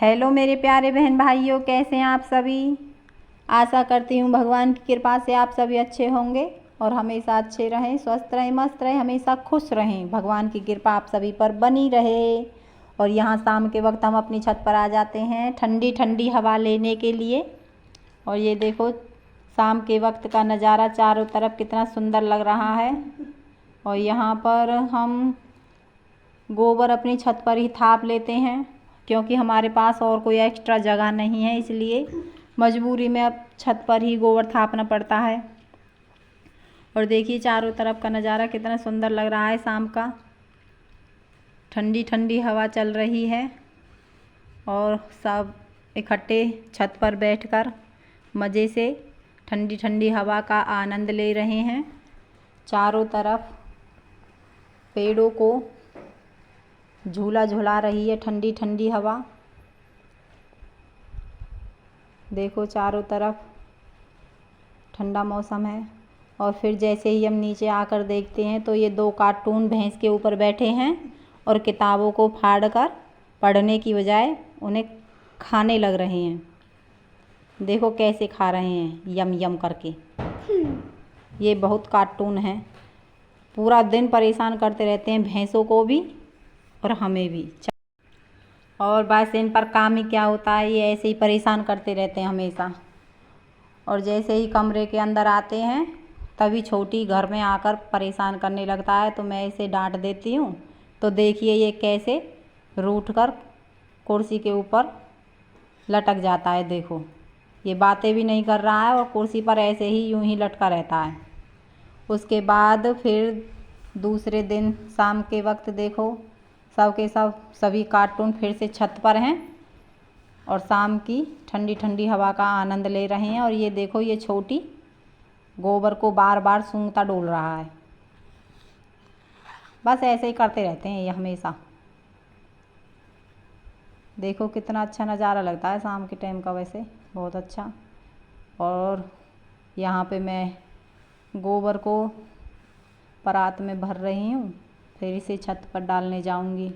Hello मेरे प्यारे बहन भाइयों, कैसे हैं आप सभी। आशा करती हूँ भगवान की कृपा से आप सभी अच्छे होंगे और हमेशा अच्छे रहें, स्वस्थ रहें, मस्त रहें, हमेशा खुश रहें। भगवान की कृपा आप सभी पर बनी रहे। और यहाँ शाम के वक्त हम अपनी छत पर आ जाते हैं ठंडी ठंडी हवा लेने के लिए। और ये देखो शाम के वक्त का नज़ारा चारों तरफ कितना सुंदर लग रहा है। और यहाँ पर हम गोबर अपनी छत पर ही थाप लेते हैं, क्योंकि हमारे पास और कोई एक्स्ट्रा जगह नहीं है, इसलिए मजबूरी में अब छत पर ही गोबर थापना पड़ता है। और देखिए चारों तरफ का नज़ारा कितना सुंदर लग रहा है। शाम का ठंडी ठंडी हवा चल रही है और सब इकट्ठे छत पर बैठकर मज़े से ठंडी ठंडी हवा का आनंद ले रहे हैं। चारों तरफ पेड़ों को झूला झुला रही है ठंडी ठंडी हवा। देखो चारों तरफ ठंडा मौसम है। और फिर जैसे ही हम नीचे आकर देखते हैं तो ये दो कार्टून भैंस के ऊपर बैठे हैं और किताबों को फाड़कर पढ़ने की बजाय उन्हें खाने लग रहे हैं। देखो कैसे खा रहे हैं, यम यम करके। ये बहुत कार्टून हैं, पूरा दिन परेशान करते रहते हैं भैंसों को भी और हमें भी। और बस इन पर काम ही क्या होता है, ये ऐसे ही परेशान करते रहते हैं हमेशा। और जैसे ही कमरे के अंदर आते हैं तभी छोटी घर में आकर परेशान करने लगता है, तो मैं इसे डांट देती हूँ। तो देखिए ये कैसे रूठ कर कुर्सी के ऊपर लटक जाता है। देखो ये बातें भी नहीं कर रहा है और कुर्सी पर ऐसे ही यूं ही लटका रहता है। उसके बाद फिर दूसरे दिन शाम के वक्त देखो सब के सब सभी कार्टून फिर से छत पर हैं और शाम की ठंडी ठंडी हवा का आनंद ले रहे हैं। और ये देखो ये छोटी गोबर को बार बार सूंघता डोल रहा है। बस ऐसे ही करते रहते हैं ये हमेशा। देखो कितना अच्छा नज़ारा लगता है शाम के टाइम का, वैसे बहुत अच्छा। और यहाँ पे मैं गोबर को परात में भर रही हूँ, फिर इसे छत पर डालने जाऊंगी।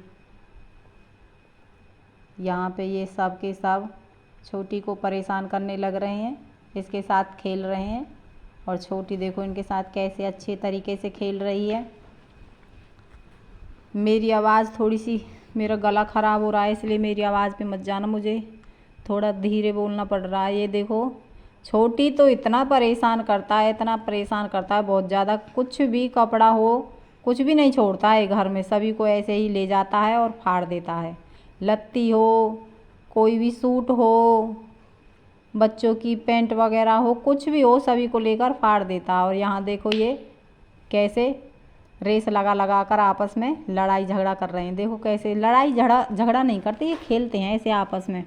यहाँ पे ये सब के सब छोटी को परेशान करने लग रहे हैं, इसके साथ खेल रहे हैं। और छोटी देखो इनके साथ कैसे अच्छे तरीके से खेल रही है। मेरी आवाज़ थोड़ी सी, मेरा गला ख़राब हो रहा है, इसलिए मेरी आवाज़ पे मत जाना, मुझे थोड़ा धीरे बोलना पड़ रहा है। ये देखो छोटी तो इतना परेशान करता है, इतना परेशान करता है बहुत ज़्यादा। कुछ भी कपड़ा हो कुछ भी नहीं छोड़ता है घर में, सभी को ऐसे ही ले जाता है और फाड़ देता है। लत्ती हो, कोई भी सूट हो, बच्चों की पैंट वगैरह हो, कुछ भी हो, सभी को लेकर फाड़ देता है। और यहाँ देखो ये कैसे रेस लगा लगा कर आपस में लड़ाई झगड़ा कर रहे हैं। देखो कैसे लड़ाई झगड़ा नहीं करते, ये खेलते हैं ऐसे आपस में।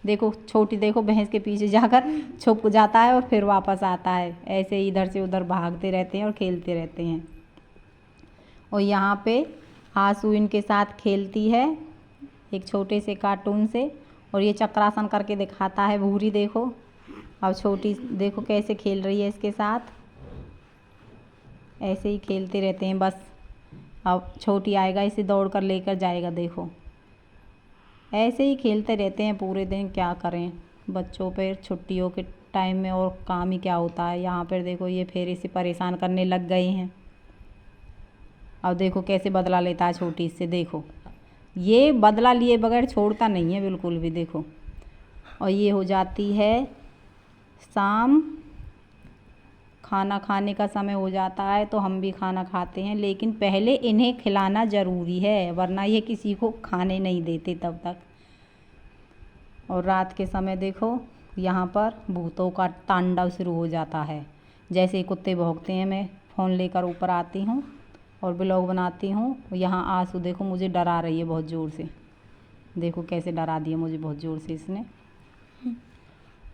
देखो छोटी देखो भैंस के पीछे जाकर छुप जाता है और फिर वापस आता है, ऐसे इधर से उधर भागते रहते हैं और खेलते रहते हैं। और यहाँ पे आंसू इनके साथ खेलती है एक छोटे से कार्टून से, और ये चक्रासन करके दिखाता है भूरी। देखो अब छोटी देखो कैसे खेल रही है इसके साथ, ऐसे ही खेलते रहते हैं बस। अब छोटी आएगा इसे दौड़ कर लेकर जाएगा। देखो ऐसे ही खेलते रहते हैं पूरे दिन, क्या करें बच्चों पर छुट्टियों के टाइम में और काम ही क्या होता है। यहाँ पर देखो ये फिर इसे परेशान करने लग गए हैं। अब देखो कैसे बदला लेता है छोटी इससे, देखो ये बदला लिए बगैर छोड़ता नहीं है बिल्कुल भी। देखो और ये हो जाती है शाम, खाना खाने का समय हो जाता है, तो हम भी खाना खाते हैं, लेकिन पहले इन्हें खिलाना ज़रूरी है, वरना ये किसी को खाने नहीं देते तब तक। और रात के समय देखो यहाँ पर भूतों का तांडव शुरू हो जाता है। जैसे कुत्ते भौंकते हैं, मैं फ़ोन लेकर ऊपर आती हूँ और ब्लॉग बनाती हूँ। यहाँ आंसू देखो मुझे डरा रही है बहुत ज़ोर से। देखो कैसे डरा दिया मुझे बहुत ज़ोर से इसने।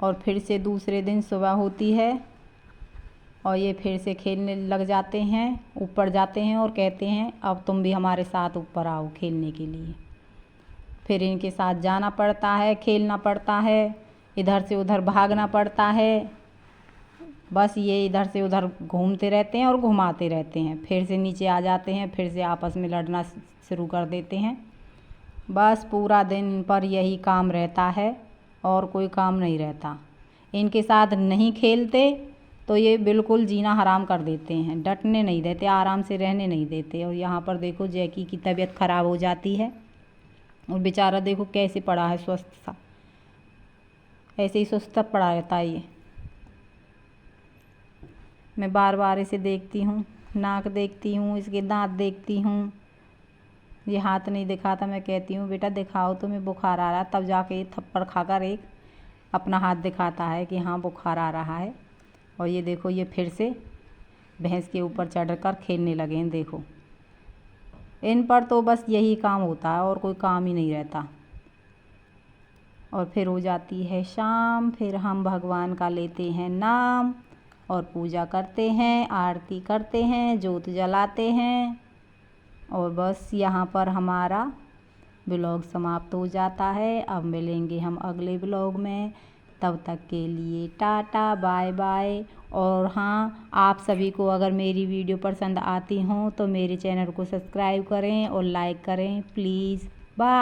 और फिर से दूसरे दिन सुबह होती है और ये फिर से खेलने लग जाते हैं, ऊपर जाते हैं और कहते हैं अब तुम भी हमारे साथ ऊपर आओ खेलने के लिए। फिर इनके साथ जाना पड़ता है, खेलना पड़ता है, इधर से उधर भागना पड़ता है। बस ये इधर से उधर घूमते रहते हैं और घुमाते रहते हैं। फिर से नीचे आ जाते हैं, फिर से आपस में लड़ना शुरू कर देते हैं। बस पूरा दिन पर यही काम रहता है और कोई काम नहीं रहता। इनके साथ नहीं खेलते तो ये बिल्कुल जीना हराम कर देते हैं, डटने नहीं देते, आराम से रहने नहीं देते। और यहाँ पर देखो जैकी की तबीयत ख़राब हो जाती है और बेचारा देखो कैसे पड़ा है स्वस्थ सा, ऐसे ही सुस्त पड़ा रहता है ये। मैं बार बार इसे देखती हूँ, नाक देखती हूँ, इसके दांत देखती हूँ। ये हाथ नहीं दिखाता, मैं कहती हूँ बेटा दिखाओ, तुम्हें बुखार आ रहा है, तब जाके ये थप्पड़ खाकर एक अपना हाथ दिखाता है कि हाँ बुखार आ रहा है। और ये देखो ये फिर से भैंस के ऊपर चढ़कर खेलने लगे हैं। देखो इन पर तो बस यही काम होता है और कोई काम ही नहीं रहता। और फिर हो जाती है शाम, फिर हम भगवान का लेते हैं नाम और पूजा करते हैं, आरती करते हैं, जोत जलाते हैं। और बस यहाँ पर हमारा ब्लॉग समाप्त हो जाता है। अब मिलेंगे हम अगले ब्लॉग में, तब तक के लिए टाटा बाय बाय। और हाँ, आप सभी को अगर मेरी वीडियो पसंद आती हो तो मेरे चैनल को सब्सक्राइब करें और लाइक करें प्लीज़। बाय।